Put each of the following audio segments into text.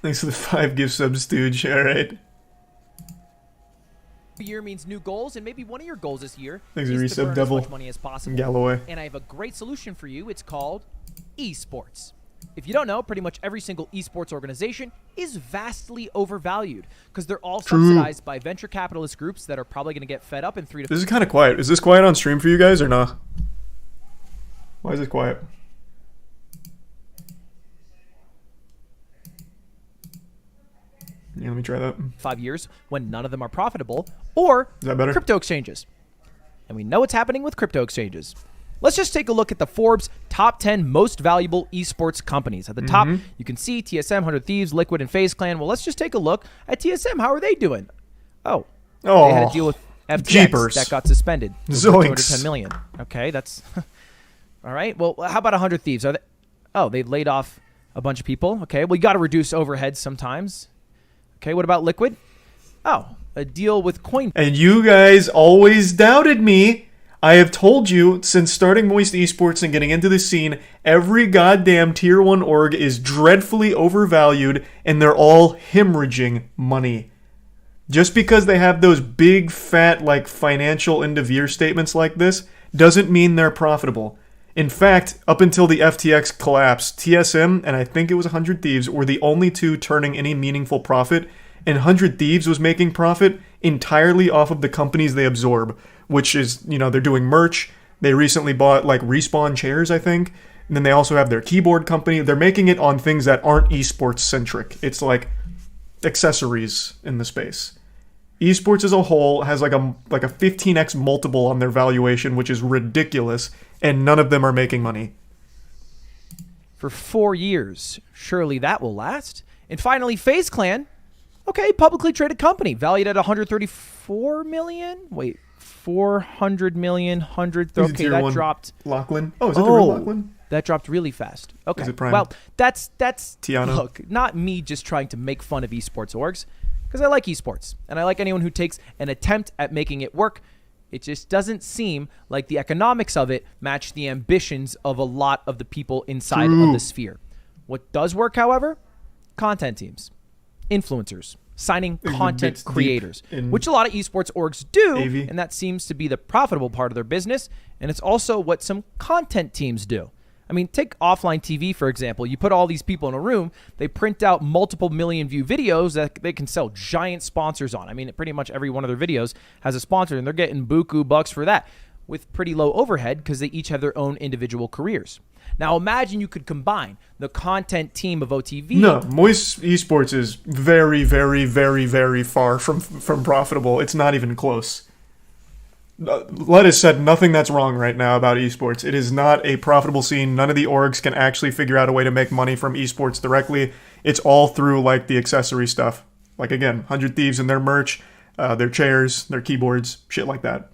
Thanks for the 5 gift subs, Stooge. Alright. Year means new goals, and maybe one of your goals this year Thanks is for to resub, burn Devil. as much money as possible. Galloway. And I have a great solution for you. It's called esports. If you don't know, pretty much every single esports organization is vastly overvalued because they're all subsidized by venture capitalist groups that are probably going to get fed up in 3 to 5 This is kind of quiet. Is this quiet on stream for you guys or not? Why is it quiet? Yeah, let me try that. 5 years when none of them are profitable, or Is that better? crypto exchanges. And we know what's happening with crypto exchanges. Let's just take a look at the Forbes top 10 most valuable esports companies. At the top, you can see TSM, 100 Thieves, Liquid, and FaZe Clan. Well, let's just take a look at TSM. How are they doing? Oh, they had a deal with FTX jeepers. that got suspended. Zoinks. 210 million. Okay, that's all right. Well, how about 100 Thieves? They laid off a bunch of people. Okay, well, you got to reduce overheads sometimes. Okay, what about Liquid? Oh, a deal with Coin. And you guys always doubted me. I have told you since starting Moist Esports and getting into the scene, every goddamn tier 1 org is dreadfully overvalued and they're all hemorrhaging money. Just because they have those big fat like financial end of year statements like this doesn't mean they're profitable. In fact, up until the FTX collapse, TSM and I think it was 100 Thieves were the only two turning any meaningful profit, and 100 Thieves was making profit entirely off of the companies they absorb, which is, they're doing merch. They recently bought like Respawn chairs, I think. And then they also have their keyboard company. They're making it on things that aren't esports centric. It's like accessories in the space. Esports as a whole has like a 15x multiple on their valuation, which is ridiculous, and none of them are making money. For 4 years. Surely that will last. And finally, FaZe Clan. Okay, publicly traded company, valued at 134 million. Wait, 400 million, 100. Okay, that dropped. Lachlan. Oh, is that the real Lachlan? That dropped really fast. Okay, Is it Prime? well, that's Tiana? Look, not me just trying to make fun of esports orgs, because I like esports and I like anyone who takes an attempt at making it work. It just doesn't seem like the economics of it match the ambitions of a lot of the people inside of the sphere. What does work, however? Content teams, influencers, signing content creators, which a lot of esports orgs do, AV. and that seems to be the profitable part of their business, and it's also what some content teams do. I mean, take offline TV, for example. You put all these people in a room, they print out multiple million view videos that they can sell giant sponsors on. I mean, pretty much every one of their videos has a sponsor, and they're getting buku bucks for that with pretty low overhead because they each have their own individual careers. Now, imagine you could combine the content team of OTV. No, Moist Esports is very, very, very, very far from profitable. It's not even close. Lettuce said nothing that's wrong right now about esports. It is not a profitable scene. None of the orgs can actually figure out a way to make money from esports directly. It's all through like the accessory stuff. Like again, 100 Thieves and their merch, their chairs, their keyboards, shit like that.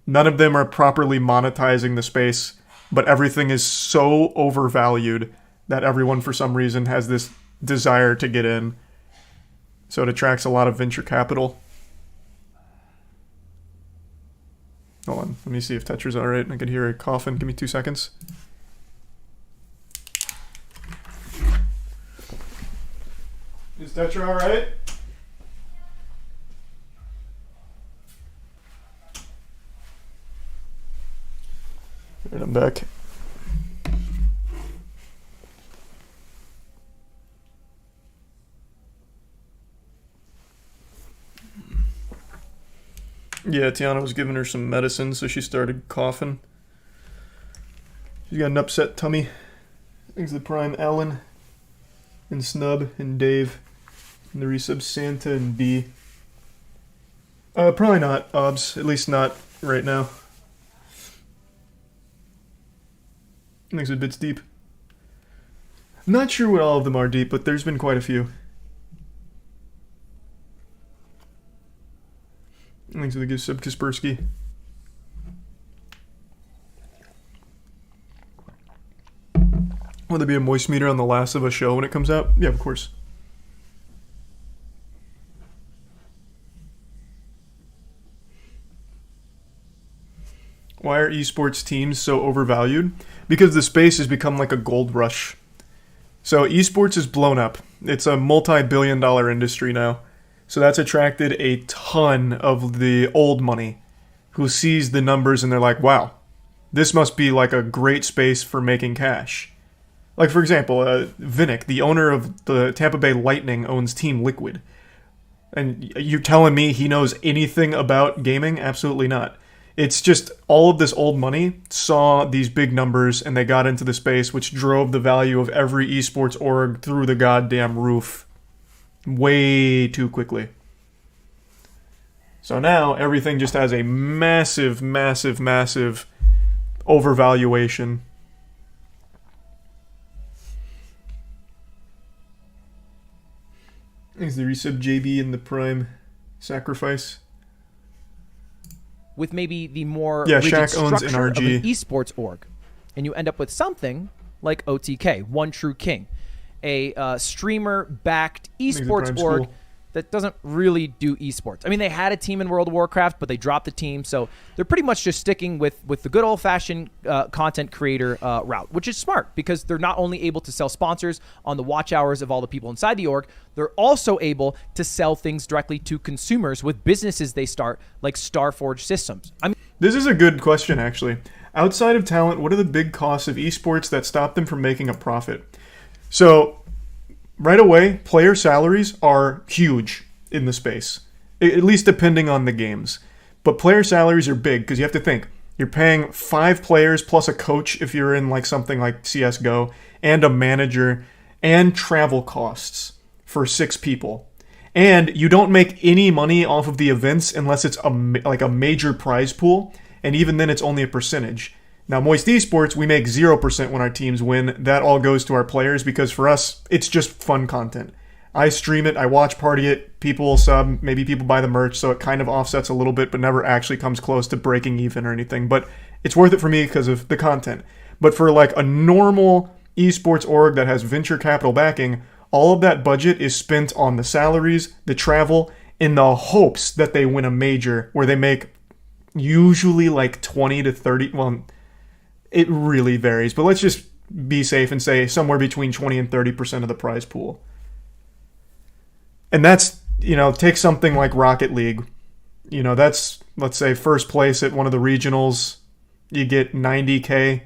None of them are properly monetizing the space, but everything is so overvalued that everyone for some reason has this desire to get in. So it attracts a lot of venture capital. Hold on, let me see if Tetra's alright. I could hear a coughin. Give me 2 seconds. Is Tetra alright? Alright, I'm back. Yeah, Tiana was giving her some medicine, so she started coughing. She's got an upset tummy. Thanks to the Prime Ellen, and Snub, and Dave, and the resub Santa and B. Probably not, Obs. At least not right now. Thanks to Bits Deep. Not sure what all of them are deep, but there's been quite a few. Thanks to the good sub Kaspersky. Will there be a moist meter on the Last of Us show when it comes out? Yeah, of course. Why are esports teams so overvalued? Because the space has become like a gold rush. So esports is blown up. It's a multi-billion-dollar industry now. So that's attracted a ton of the old money who sees the numbers and they're like, wow, this must be like a great space for making cash. Like, for example, Vinnick, the owner of the Tampa Bay Lightning, owns Team Liquid. And you're telling me he knows anything about gaming? Absolutely not. It's just all of this old money saw these big numbers and they got into the space, which drove the value of every esports org through the goddamn roof way too quickly. So now everything just has a massive, massive, massive overvaluation. Is the resub JB in the Prime sacrifice? With maybe the more yeah, rigid Shaq owns structure of NRG. an esports org. And you end up with something like OTK, One True King, a streamer-backed esports org School. that doesn't really do esports. I mean, they had a team in World of Warcraft, but they dropped the team. So they're pretty much just sticking with the good old-fashioned content creator route, which is smart because they're not only able to sell sponsors on the watch hours of all the people inside the org, they're also able to sell things directly to consumers with businesses they start, like Starforge Systems. I mean, This is a good question, actually. Outside of talent, what are the big costs of esports that stop them from making a profit? So, right away, player salaries are huge in the space, at least depending on the games. But player salaries are big because you have to think. You're paying 5 players plus a coach if you're in like something like CSGO, and a manager, and travel costs for 6 people. And you don't make any money off of the events unless it's like a major prize pool, and even then it's only a percentage. Now, Moist Esports, we make 0% when our teams win. That all goes to our players because for us, it's just fun content. I stream it, I watch party it, people sub, maybe people buy the merch, so it kind of offsets a little bit, but never actually comes close to breaking even or anything. But it's worth it for me because of the content. But for like a normal esports org that has venture capital backing, all of that budget is spent on the salaries, the travel, in the hopes that they win a major where they make usually like 20 to 30, well, it really varies, but let's just be safe and say somewhere between 20 and 30% of the prize pool. And that's, take something like Rocket League. That's, let's say, first place at one of the regionals. You get 90K.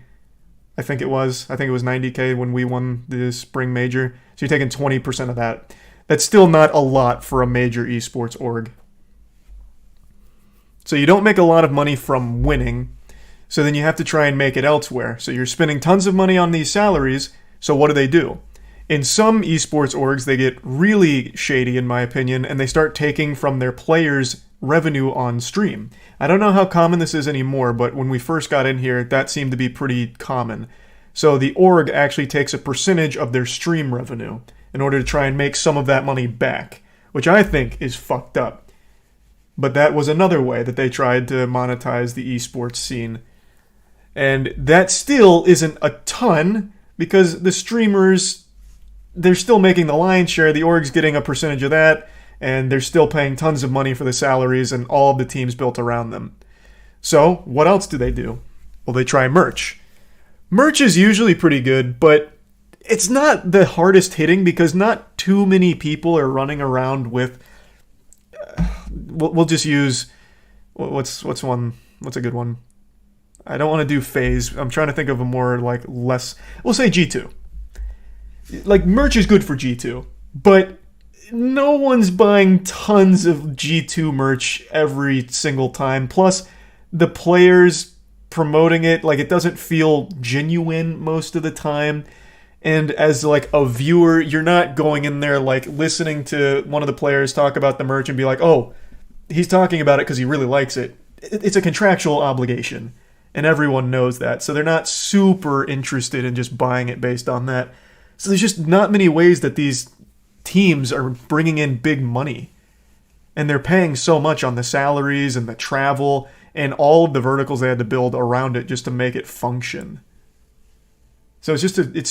I think it was 90K when we won the spring major. So you're taking 20% of that. That's still not a lot for a major esports org. So you don't make a lot of money from winning. So then you have to try and make it elsewhere. So you're spending tons of money on these salaries. So what do? In some esports orgs, they get really shady, in my opinion, and they start taking from their players' revenue on stream. I don't know how common this is anymore, but when we first got in here, that seemed to be pretty common. So the org actually takes a percentage of their stream revenue in order to try and make some of that money back, which I think is fucked up. But that was another way that they tried to monetize the esports scene. And that still isn't a ton, because the streamers, they're still making the lion's share, the org's getting a percentage of that, and they're still paying tons of money for the salaries and all of the teams built around them. So, what else do? Well, they try merch. Merch is usually pretty good, but it's not the hardest hitting because not too many people are running around with... We'll just use... What's a good one? I don't want to do FaZe. I'm trying to think of a more, less... We'll say G2. Merch is good for G2, but no one's buying tons of G2 merch every single time. Plus, the players promoting it, it doesn't feel genuine most of the time. And as, a viewer, you're not going in there, listening to one of the players talk about the merch and be like, oh, he's talking about it because he really likes it. It's a contractual obligation, and everyone knows that. So they're not super interested in just buying it based on that. So there's just not many ways that these teams are bringing in big money. And they're paying so much on the salaries and the travel and all of the verticals they had to build around it just to make it function. So it's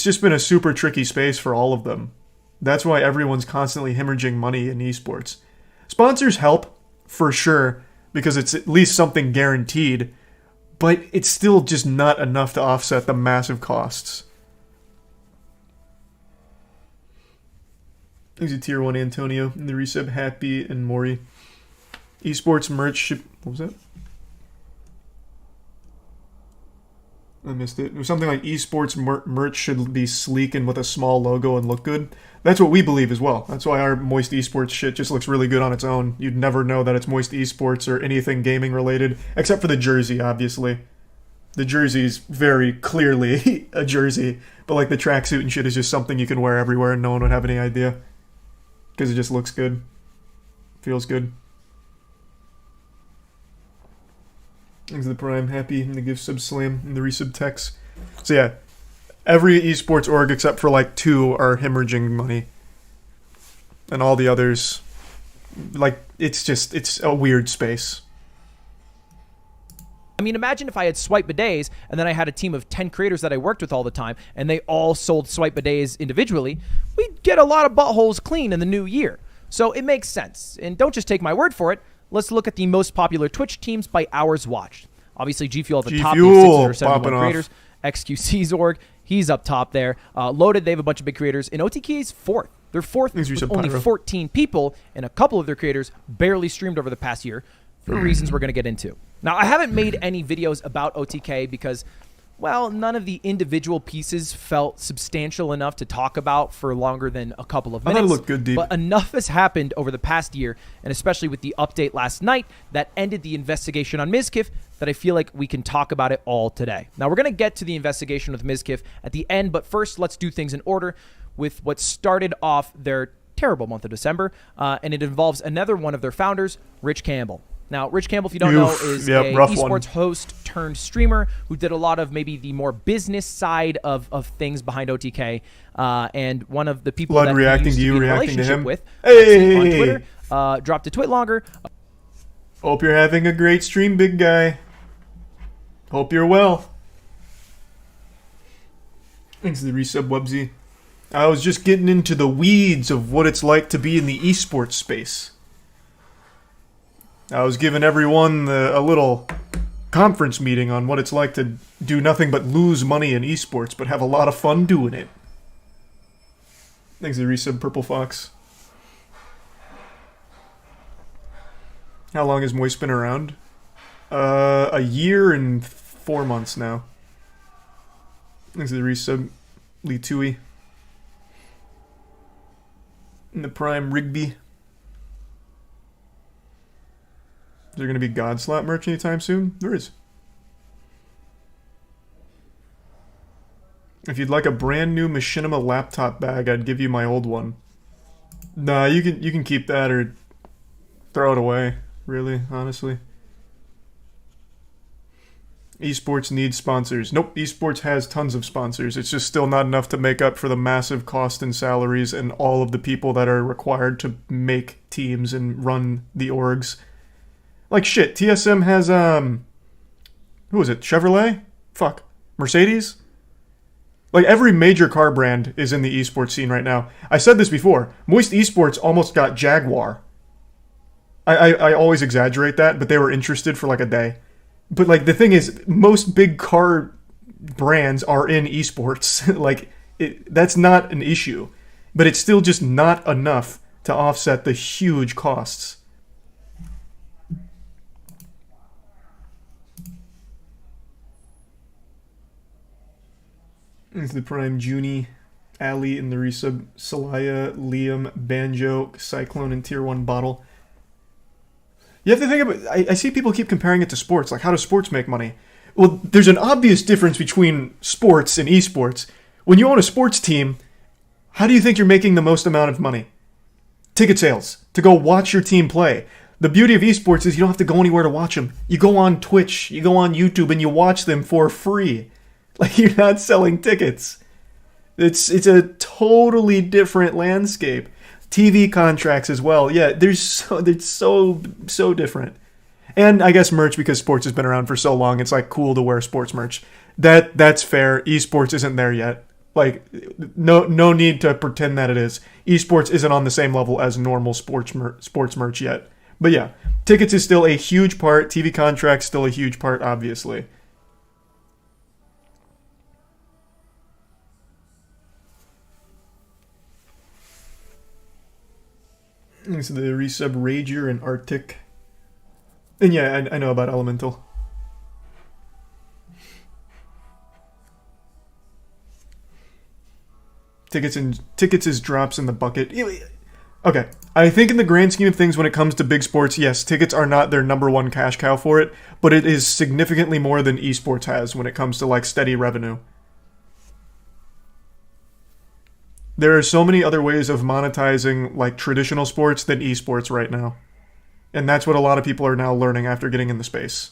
just been a super tricky space for all of them. That's why everyone's constantly hemorrhaging money in esports. Sponsors help, for sure, because it's at least something guaranteed, but it's still just not enough to offset the massive costs. He's a tier 1 Antonio. In the resub, Happy and Maury. Esports merch should... What was that? I missed it. It was something like esports merch should be sleek and with a small logo and look good. That's what we believe as well. That's why our Moist Esports shit just looks really good on its own. You'd never know that it's Moist Esports or anything gaming related, except for the jersey, obviously. The jersey's very clearly a jersey, but like the tracksuit and shit is just something you can wear everywhere and no one would have any idea. Because it just looks good. Feels good. Thanks to the Prime, Happy, and the gift sub slam, and the resub text. So yeah, every esports org except for like 2 are hemorrhaging money. And all the others, like, it's a weird space. I mean, imagine if I had swipe bidets and then I had a team of 10 creators that I worked with all the time and they all sold swipe bidets individually. We'd get a lot of buttholes clean in the new year. So it makes sense. And don't just take my word for it. Let's look at the most popular Twitch teams by hours watched. Obviously, G Fuel at the top, 671 creators. XQC's org, he's up top there. Loaded, they have a bunch of big creators. And OTK's fourth. They're fourth with only 14 people, and a couple of their creators barely streamed over the past year for reasons we're going to get into. Now, I haven't made any videos about OTK because, well, none of the individual pieces felt substantial enough to talk about for longer than a couple of minutes. I thought it looked good, deep. But enough has happened over the past year, and especially with the update last night that ended the investigation on Mizkif, that I feel like we can talk about it all today. Now, we're going to get to the investigation with Mizkif at the end, but first, let's do things in order with what started off their terrible month of December, and it involves another one of their founders, Rich Campbell. Now, Rich Campbell, if you don't know, is a esports host turned streamer who did a lot of maybe the more business side of things behind OTK, and one of the people that reacting he used to you, to be in a reacting to relationship him. with Hey! on Twitter, dropped a tweet longer. Hope you're having a great stream, big guy. Hope you're well. Thanks to the resub, Wubsy. I was just getting into the weeds of what it's like to be in the esports space. I was giving everyone a little conference meeting on what it's like to do nothing but lose money in esports, but have a lot of fun doing it. Thanks to the resub, Purple Fox. How long has Moist been around? A year and 4 months now. Thanks to the resub, Lee Tui. And the Prime, Rigby. Is there going to be Godslap merch anytime soon? There is. If you'd like a brand new Machinima laptop bag, I'd give you my old one. Nah, you can keep that or throw it away, really, honestly. Esports needs sponsors. Nope, esports has tons of sponsors. It's just still not enough to make up for the massive cost and salaries and all of the people that are required to make teams and run the orgs. Like shit, TSM has, who is it, Chevrolet? Fuck. Mercedes? Like every major car brand is in the esports scene right now. I said this before, Moist Esports almost got Jaguar. I always exaggerate that, but they were interested for like a day. But like the thing is, most big car brands are in esports. Like, that's not an issue. But it's still just not enough to offset the huge costs. It's the Prime, Junie, Ali in the resub, Salaya, Liam, Banjo, Cyclone, and Tier 1 Bottle. You have to think about... I see people keep comparing it to sports. Like, how does sports make money? Well, there's an obvious difference between sports and esports. When you own a sports team, how do you think you're making the most amount of money? Ticket sales. To go watch your team play. The beauty of esports is you don't have to go anywhere to watch them. You go on Twitch, you go on YouTube, and you watch them for free. Like, you're not selling tickets. It's a totally different landscape. TV contracts as well. Yeah, it's so different. And I guess merch, because sports has been around for so long, it's like cool to wear sports merch. That's fair. Esports isn't there yet. Like, no need to pretend that it is. Esports isn't on the same level as normal sports merch yet. But yeah, tickets is still a huge part. TV contracts still a huge part, obviously. Thanks to the resub Rager and Arctic. And yeah, I know about Elemental. Tickets is drops in the bucket. Okay, I think in the grand scheme of things, when it comes to big sports, yes, tickets are not their number one cash cow for it, but it is significantly more than esports has when it comes to like steady revenue. There are so many other ways of monetizing like traditional sports than esports right now. And that's what a lot of people are now learning after getting in the space.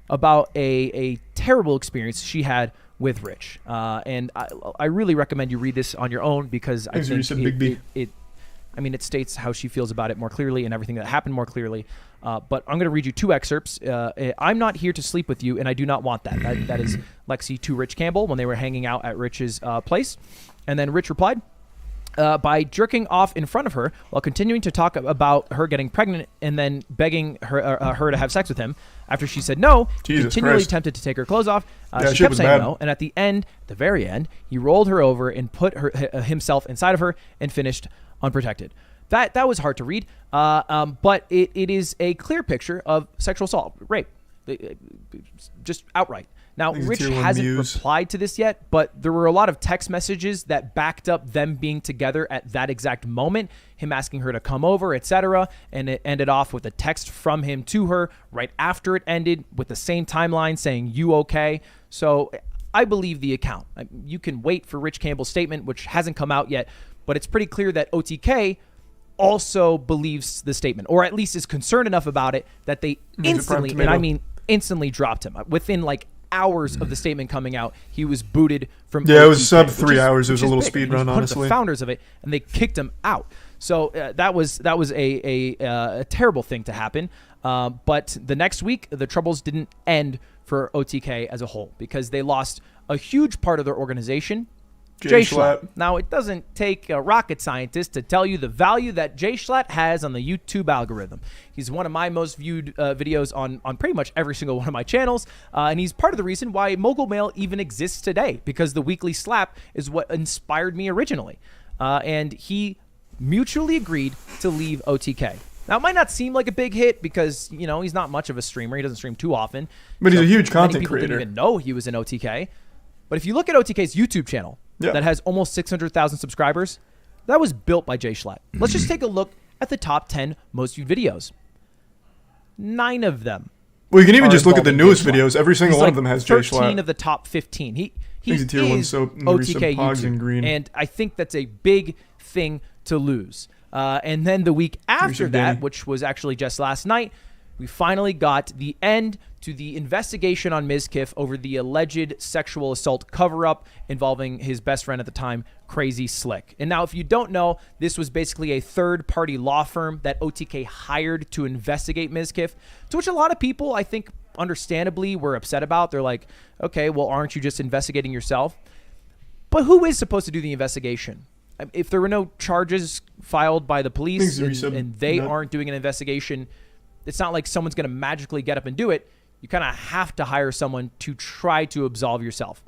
About a terrible experience she had with Rich. And I really recommend you read this on your own because I think it states how she feels about it more clearly and everything that happened more clearly. But I'm going to read you 2 excerpts. I'm not here to sleep with you, and I do not want that. That is Lexi to Rich Campbell when they were hanging out at Rich's place. And then Rich replied, by jerking off in front of her while continuing to talk about her getting pregnant and then begging her to have sex with him. After she said no, he continually attempted to take her clothes off. She kept saying no, and at the very end, he rolled her over and put himself inside of her and finished unprotected. That was hard to read, but it is a clear picture of sexual assault, rape, just outright. Now, Rich hasn't replied to this yet, but there were a lot of text messages that backed up them being together at that exact moment, him asking her to come over, etc., and it ended off with a text from him to her right after it ended with the same timeline saying, "You okay?" So I believe the account. You can wait for Rich Campbell's statement, which hasn't come out yet, but it's pretty clear that OTK also believes the statement, or at least is concerned enough about it that they instantly, and I mean instantly, dropped him. Within like hours of the statement coming out, he was booted from OTK, it was sub 3 hours. It was a little speed run, honestly. The founders of it, and they kicked him out. So that was a terrible thing to happen. But the next week, the troubles didn't end for OTK as a whole because they lost a huge part of their organization. Jay Schlatt. Now, it doesn't take a rocket scientist to tell you the value that Jay Schlatt has on the YouTube algorithm. He's one of my most viewed videos on pretty much every single one of my channels, and he's part of the reason why Mogul Mail even exists today, because the weekly slap is what inspired me originally. And he mutually agreed to leave OTK. Now, it might not seem like a big hit because, he's not much of a streamer. He doesn't stream too often. But he's a huge content creator. People didn't even know he was in OTK. But if you look at OTK's YouTube channel, that has almost 600,000 subscribers, that was built by Jay Schlatt. Let's just take a look at the top 10 most viewed videos. 9 of them. Well, you can even just look at the newest videos. Every single one of them has Jay Schlatt. 13 of the top 15. He is OTK YouTube, and I think that's a big thing to lose. And then the week after that, which was actually just last night, we finally got the end to the investigation on Mizkif over the alleged sexual assault cover-up involving his best friend at the time, Crazy Slick. And now, if you don't know, this was basically a third-party law firm that OTK hired to investigate Mizkif, to which a lot of people, I think, understandably were upset about. They're like, okay, well, aren't you just investigating yourself? But who is supposed to do the investigation? If there were no charges filed by the police and they aren't doing an investigation, it's not like someone's going to magically get up and do it. You kind of have to hire someone to try to absolve yourself.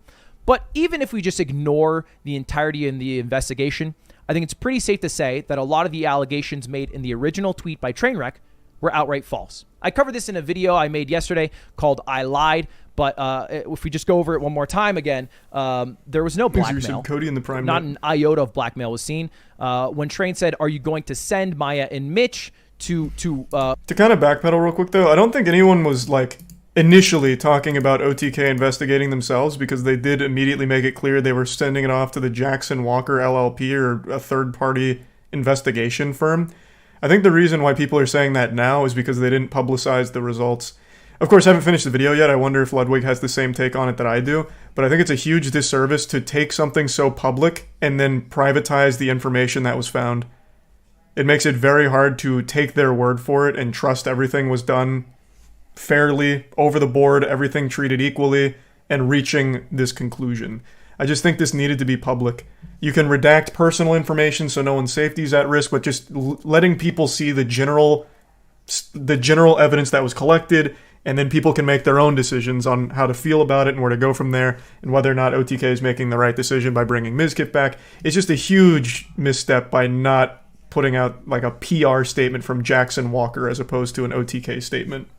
But even if we just ignore the entirety of the investigation, I think it's pretty safe to say that a lot of the allegations made in the original tweet by Trainwreck were outright false. I covered this in a video I made yesterday called I Lied, but if we just go over it one more time again, there was no blackmail. Cody in the Prime Not an iota of blackmail was seen. When Train said, "Are you going to send Maya and Mitch to kind of backpedal real quick though, I don't think anyone was like initially talking about OTK investigating themselves, because they did immediately make it clear they were sending it off to the Jackson Walker LLP, or a third-party investigation firm. I think the reason why people are saying that now is because they didn't publicize the results. Of course, I haven't finished the video yet. I wonder if Ludwig has the same take on it that I do, but I think it's a huge disservice to take something so public and then privatize the information that was found. It makes it very hard to take their word for it and trust everything was done fairly, over the board, everything treated equally, and reaching this conclusion. I just think this needed to be public. You can redact personal information so no one's safety is at risk, but just letting people see the general evidence that was collected And then people can make their own decisions on how to feel about it and where to go from there, and whether or not OTK is making the right decision by bringing Mizkif back. It's just a huge misstep by not putting out like a PR statement from Jackson Walker as opposed to an OTK statement.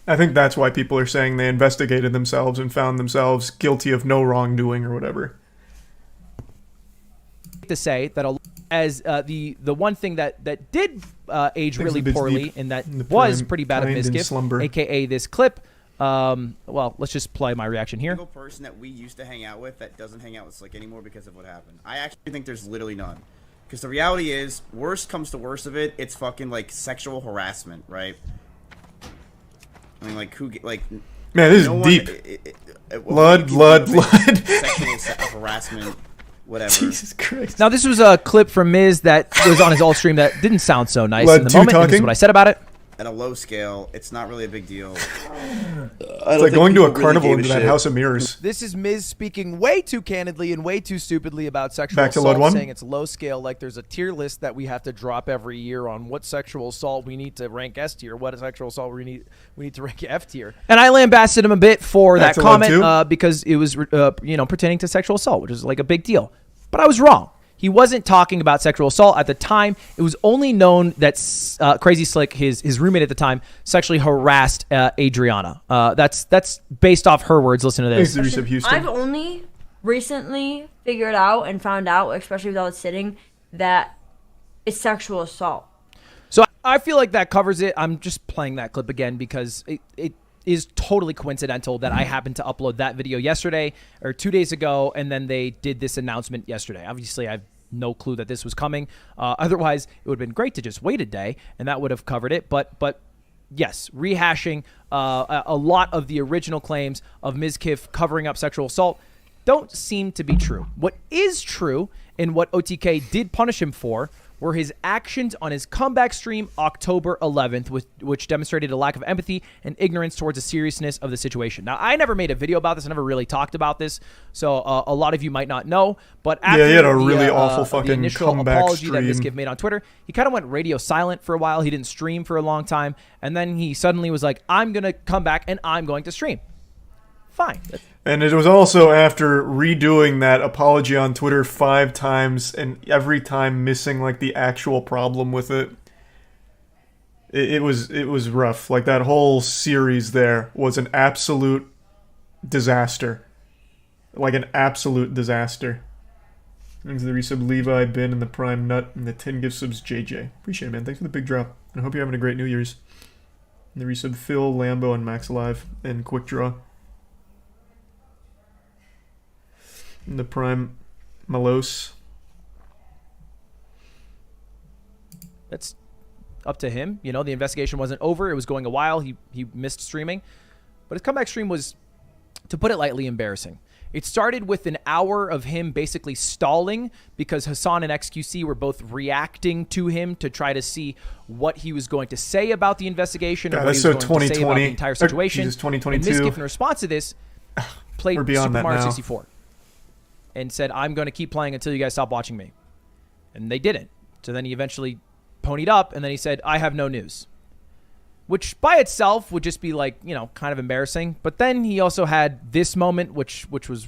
I think that's why people are saying they investigated themselves and found themselves guilty of no wrongdoing or whatever. To say that as the one thing that did age really poorly and that was pretty bad of Mizkif, aka this clip. Well, let's just play my reaction here. Single person that we used to hang out with that doesn't hang out with Slick anymore because of what happened. I actually think there's literally none. Because the reality is, worst comes to worst of it, it's fucking like sexual harassment, right? I mean, like who like. Man, this is deep. Blood. Sexual harassment. Whatever. Jesus Christ. Now, this was a clip from Miz that was on his alt stream that didn't sound so nice in the moment. And this is what I said about it. At a low scale, it's not really a big deal. It's like going to a carnival into that house of mirrors. This is Miz speaking way too candidly and way too stupidly about sexual Back to assault, Lud 1. saying it's low scale, like there's a tier list that we have to drop every year on what sexual assault we need to rank S tier, what sexual assault we need to rank F tier. And I lambasted him a bit for Back that to Lud 2. comment because it was pertaining to sexual assault, which is like a big deal. But I was wrong. He wasn't talking about sexual assault at the time. It was only known that Crazy Slick, his roommate at the time, sexually harassed Adriana. That's based off her words. Listen to this. I've only recently figured out and found out, especially without sitting, that it's sexual assault. So I feel like that covers it. I'm just playing that clip again because it is totally coincidental that I happened to upload that video yesterday or 2 days ago, and then they did this announcement yesterday. Obviously, I have no clue that this was coming. Otherwise, it would have been great to just wait a day, and that would have covered it. But yes, rehashing a lot of the original claims of Mizkif covering up sexual assault don't seem to be true. What is true, and what OTK did punish him for, were his actions on his comeback stream October 11th, which demonstrated a lack of empathy and ignorance towards the seriousness of the situation. Now, I never made a video about this. I never really talked about this, so a lot of you might not know. But after he had a really awful the fucking initial comeback apology that stream. Mizkif made on Twitter, he kind of went radio silent for a while. He didn't stream for a long time, and then he suddenly was like, I'm going to come back and I'm going to stream. Fine. And it was also after redoing that apology on Twitter 5 times and every time missing like the actual problem with it. It was rough. Like that whole series there was an absolute disaster. Like an absolute disaster. Thanks to the resub Levi, Ben, and the Prime Nut, and the 10 gift subs JJ. Appreciate it, man. Thanks for the big drop. And I hope you're having a great New Year's. And the resub Phil, Lambo, and Max Alive, and Quick Draw. The Prime Malos. That's up to him. You know, the investigation wasn't over. It was going a while. He missed streaming. But his comeback stream was, to put it lightly, embarrassing. It started with an hour of him basically stalling because Hassan and XQC were both reacting to him to try to see what he was going to say about the investigation or what he was going to say about the entire situation. Jesus, 2022. And Mizkif, in response to this, played Super Mario 64. And said, I'm going to keep playing until you guys stop watching me. And they didn't. So then he eventually ponied up, and then he said, I have no news. Which by itself would just be like, you know, kind of embarrassing. But then he also had this moment, which was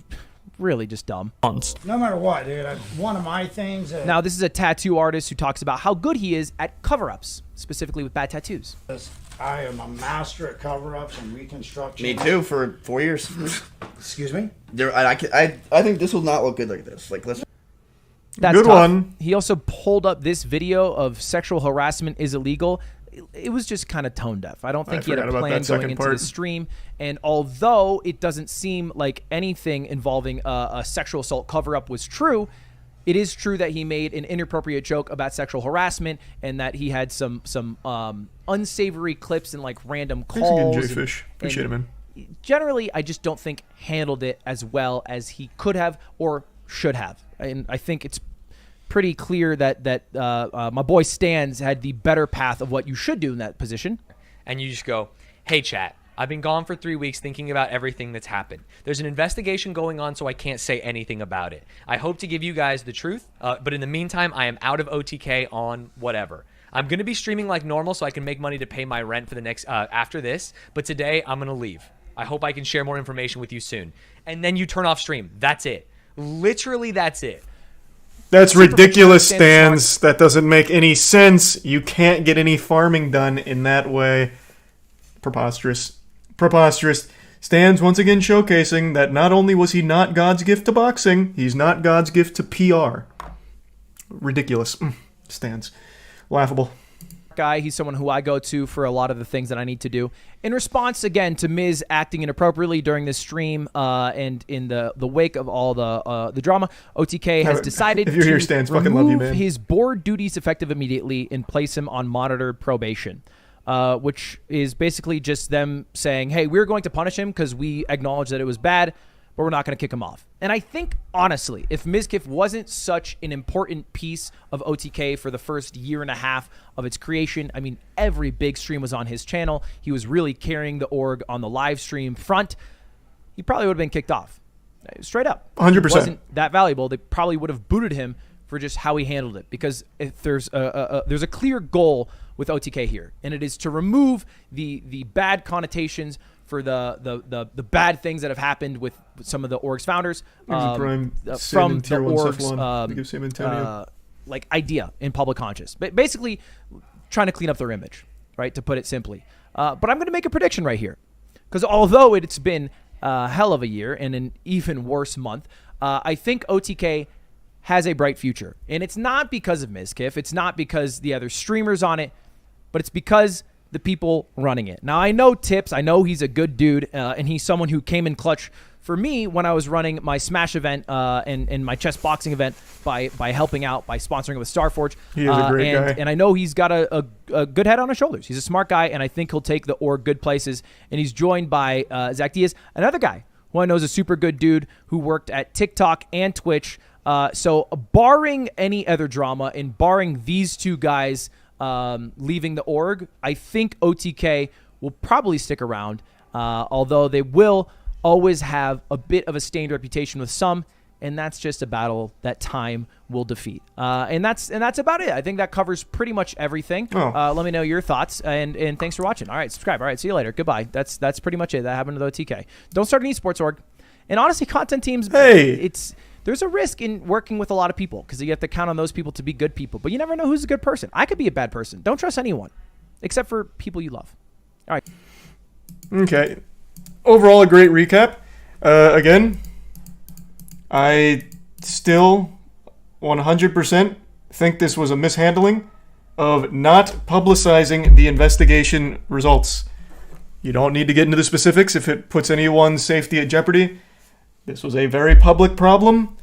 really just dumb. No matter what, dude. One of my things... Now, this is a tattoo artist who talks about how good he is at cover-ups, specifically with bad tattoos. I am a master at cover-ups and reconstruction. Me too, for 4 years. Excuse me? I think this will not look good like this. Like, let's... That's good tough. one. He also pulled up this video of sexual harassment is illegal. It was just kind of tone deaf. I don't think he had a plan going into the stream. And although it doesn't seem like anything involving a sexual assault cover-up was true, it is true that he made an inappropriate joke about sexual harassment and that he had some unsavory clips and like random calls. Thanks again, Jfish. Appreciate it, man. Generally, I just don't think handled it as well as he could have or should have. And I think it's pretty clear that my boy Stans had the better path of what you should do in that position. And you just go, hey, chat, I've been gone for 3 weeks thinking about everything that's happened. There's an investigation going on, so I can't say anything about it. I hope to give you guys the truth, but in the meantime, I am out of OTK on whatever. I'm going to be streaming like normal so I can make money to pay my rent for the next after this. But today I'm going to leave. I hope I can share more information with you soon. And then you turn off stream. That's it. Literally, that's it. That's Super ridiculous, Stans Stans. That doesn't make any sense. You can't get any farming done in that way. Preposterous. Preposterous. Stans once again showcasing that not only was he not God's gift to boxing, he's not God's gift to PR. Ridiculous. Stans. Laughable. Guy. He's someone who I go to for a lot of the things that I need to do. In response, again, to Miz acting inappropriately during this stream and in the wake of all the drama, OTK has decided if you're to here, Stans, fucking love you, remove man. his board duties effective immediately and place him on monitored probation, which is basically just them saying, hey, we're going to punish him because we acknowledge that it was bad, but we're not going to kick him off. And I think, honestly, if Mizkif wasn't such an important piece of OTK for the first year and a half of its creation, I mean, every big stream was on his channel. He was really carrying the org on the live stream front. He probably would have been kicked off. Straight up. 100%. He wasn't that valuable. They probably would have booted him for just how he handled it. Because if there's a clear goal with OTK here, and it is to remove the bad connotations for the bad things that have happened with some of the org's founders Prime from the tier 1 org's give Sam Antonio. like idea in public conscious, but basically trying to clean up their image, right? To put it simply. But I'm going to make a prediction right here, because although it's been a hell of a year and an even worse month, I think OTK has a bright future, and it's not because of Mizkif, it's not because the other streamers on it, but it's because the people running it. Now, I know Tips. I know he's a good dude, and he's someone who came in clutch for me when I was running my Smash event and my chess boxing event by helping out, by sponsoring with Starforge. He is a great guy. And I know he's got a good head on his shoulders. He's a smart guy, and I think he'll take the org good places. And he's joined by Zach Diaz, another guy who I know is a super good dude who worked at TikTok and Twitch. So barring any other drama and barring these two guys leaving the org, I think OTK will probably stick around, although they will always have a bit of a stained reputation with some, and that's just a battle that time will defeat. And that's about it. I think that covers pretty much everything. Let me know your thoughts, and thanks for watching. All right, subscribe. All right, see you later. Goodbye. That's pretty much it. That happened to the OTK. Don't start an esports org. And honestly, content teams, there's a risk in working with a lot of people because you have to count on those people to be good people. But you never know who's a good person. I could be a bad person. Don't trust anyone, except for people you love. All right. Okay. Overall, a great recap. Again, I still 100% think this was a mishandling of not publicizing the investigation results. You don't need to get into the specifics if it puts anyone's safety at jeopardy. This was a very public problem.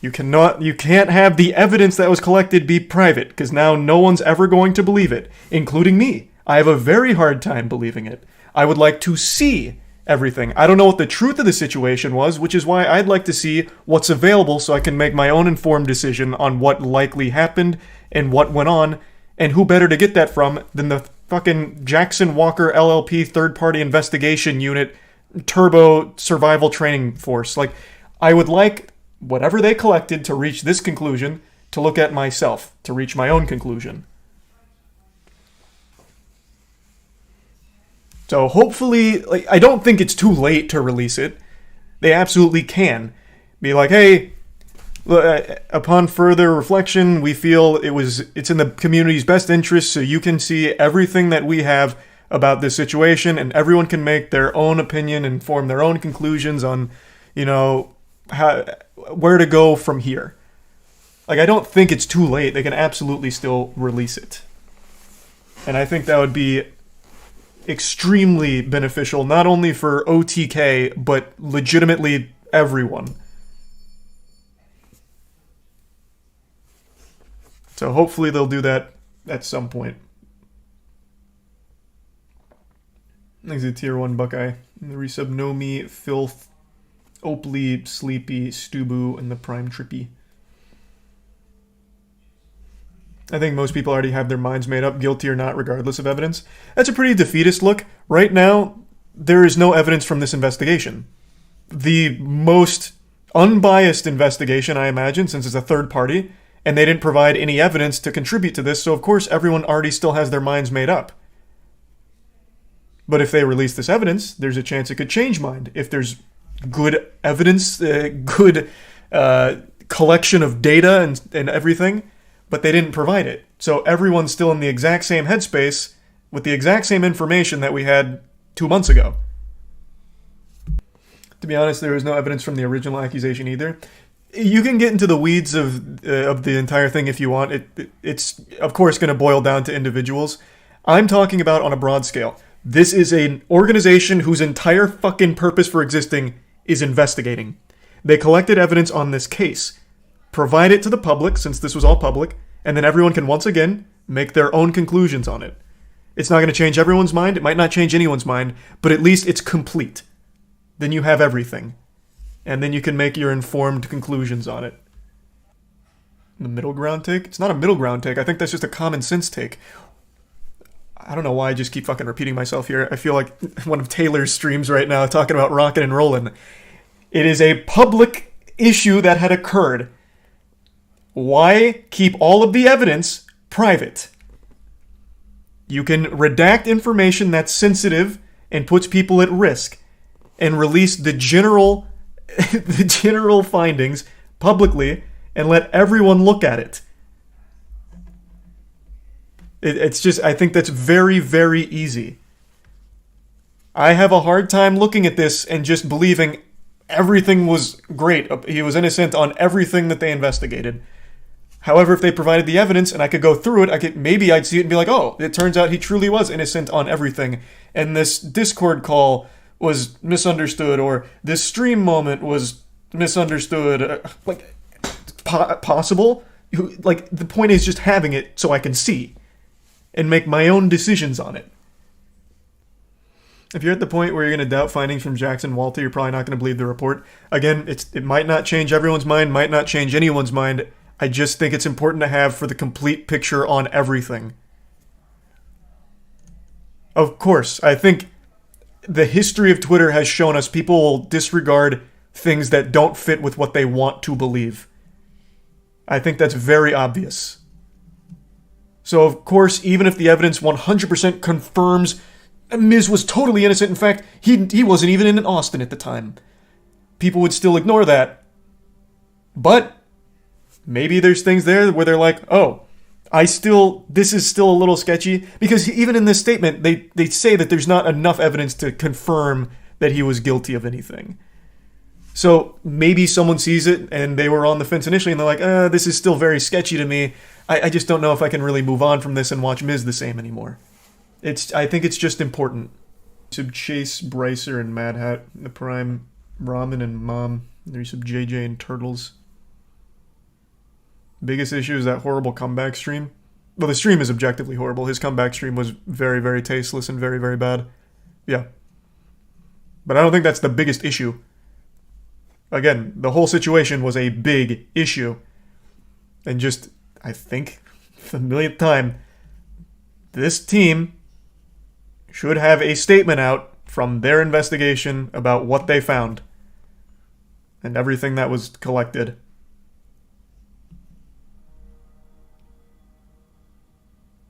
You can't have the evidence that was collected be private, because now no one's ever going to believe it, including me. I have a very hard time believing it. I would like to see everything. I don't know what the truth of the situation was, which is why I'd like to see what's available so I can make my own informed decision on what likely happened and what went on, and who better to get that from than the fucking Jackson Walker LLP third-party investigation unit turbo survival training force. Like, I would like whatever they collected to reach this conclusion to look at myself, to reach my own conclusion. So hopefully, like, I don't think it's too late to release it. They absolutely can be like, hey, upon further reflection, we feel it's in the community's best interest, so you can see everything that we have about this situation, and everyone can make their own opinion and form their own conclusions on, where to go from here. Like, I don't think it's too late. They can absolutely still release it. And I think that would be extremely beneficial, not only for OTK, but legitimately everyone. So hopefully they'll do that at some point. Thanks to Tier 1 Buckeye. The resub Nomi, Filth, Oakley, Sleepy, Stubu, and the Prime Trippy. I think most people already have their minds made up, guilty or not, regardless of evidence. That's a pretty defeatist look. Right now, there is no evidence from this investigation. The most unbiased investigation, I imagine, since it's a third party, and they didn't provide any evidence to contribute to this, so of course everyone already still has their minds made up. But if they release this evidence, there's a chance it could change mind. If there's good evidence, good collection of data and everything, but they didn't provide it. So everyone's still in the exact same headspace with the exact same information that we had 2 months ago. To be honest, there was no evidence from the original accusation either. You can get into the weeds of the entire thing if you want. It's of course going to boil down to individuals. I'm talking about on a broad scale. This is an organization whose entire fucking purpose for existing is investigating. They collected evidence on this case, provide it to the public, since this was all public, and then everyone can once again make their own conclusions on it. It's not going to change everyone's mind. It might not change anyone's mind, but at least it's complete. Then you have everything. And then you can make your informed conclusions on it. The middle ground take? It's not a middle ground take. I think that's just a common sense take. I don't know why I just keep fucking repeating myself here. I feel like one of Taylor's streams right now talking about rockin' and rollin'. It is a public issue that had occurred. Why keep all of the evidence private? You can redact information that's sensitive and puts people at risk and release the general findings publicly and let everyone look at it. It's just, I think that's very, very easy. I have a hard time looking at this and just believing everything was great. He was innocent on everything that they investigated. However, if they provided the evidence and I could go through it, maybe I'd see it and be like, oh, it turns out he truly was innocent on everything. And this Discord call was misunderstood, or this stream moment was misunderstood. Possible? Like, the point is just having it so I can see and make my own decisions on it. If you're at the point where you're going to doubt findings from Jackson Walter, you're probably not going to believe the report. Again, it might not change everyone's mind, might not change anyone's mind. I just think it's important to have for the complete picture on everything. Of course, I think the history of Twitter has shown us people will disregard things that don't fit with what they want to believe. I think that's very obvious. So, of course, even if the evidence 100% confirms Miz was totally innocent, in fact, he wasn't even in Austin at the time, people would still ignore that. But maybe there's things there where they're like, oh, this is still a little sketchy, because even in this statement, they say that there's not enough evidence to confirm that he was guilty of anything. So maybe someone sees it and they were on the fence initially and they're like, this is still very sketchy to me. I just don't know if I can really move on from this and watch Miz the same anymore. I think it's just important. Sub Chase, Brycer, and Mad Hat, the Prime, Ramen, and Mom. There's sub JJ and Turtles. Biggest issue is that horrible comeback stream. Well, the stream is objectively horrible. His comeback stream was very, very tasteless and very, very bad. Yeah. But I don't think that's the biggest issue. Again, the whole situation was a big issue. And just, I think, for the millionth time, this team should have a statement out from their investigation about what they found and everything that was collected.